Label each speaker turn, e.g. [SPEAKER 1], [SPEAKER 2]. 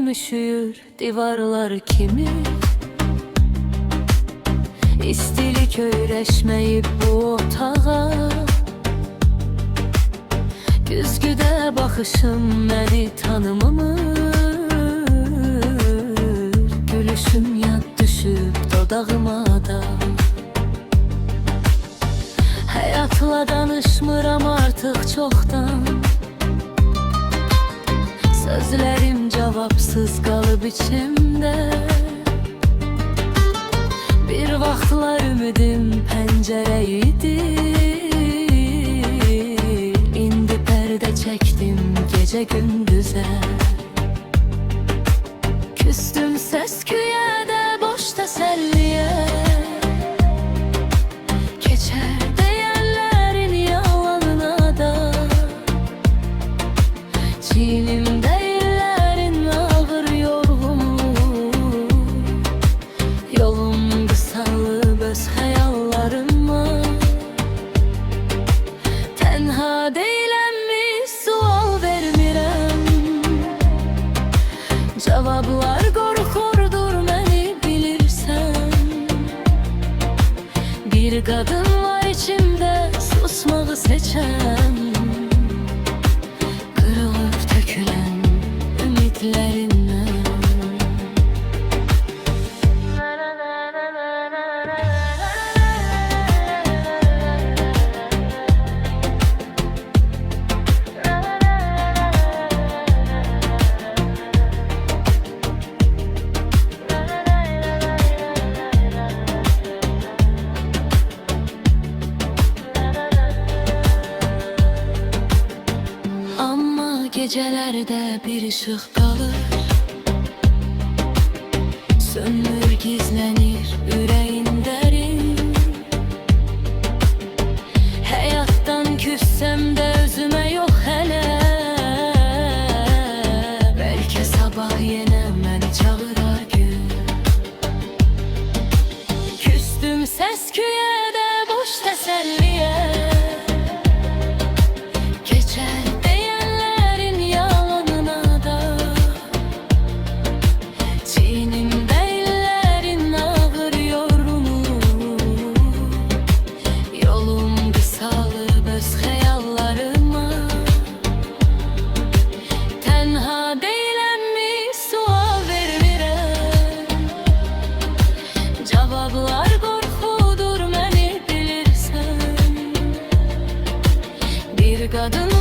[SPEAKER 1] üşüyür divarlar kimi. İstilik öyrəşməyib bu otağa. Güzgüdə baxışım məni tanımamır. Gülüşüm yad düşüb dodağıma da. Həyatla danışmıram artıq çoxdan. Sözlerim cevapsız qalıb içimdə. Bir vaxtlar ümidim pəncərə idi. İndi pərdə çəkdim gecə gündüzə. Küstüm səs-küyə də boş təsəlliyə. Keçər deyənlərin yalanına da. Çiynimdə illərin ağır yorğunluğu. Yolum qısalıb öz xəyallarıma. Tənha deyilənmi sual vermirəm. Cavablar qorxurdur məni bilirsən. Bir qadın var içimdə susmağı seçən. Qırılıb tökülən ümidlərimdən. Gecelerde bir ışık kalır. Sönmür gizlenir yüreğin derin. Hayattan küssem de özüme yok hele. Belki sabah yine beni çağırar gün. Küstüm səs-küyə də boş təsəlliyə. Geçer cevablar qorxudur məni bilirsən. Bir qadın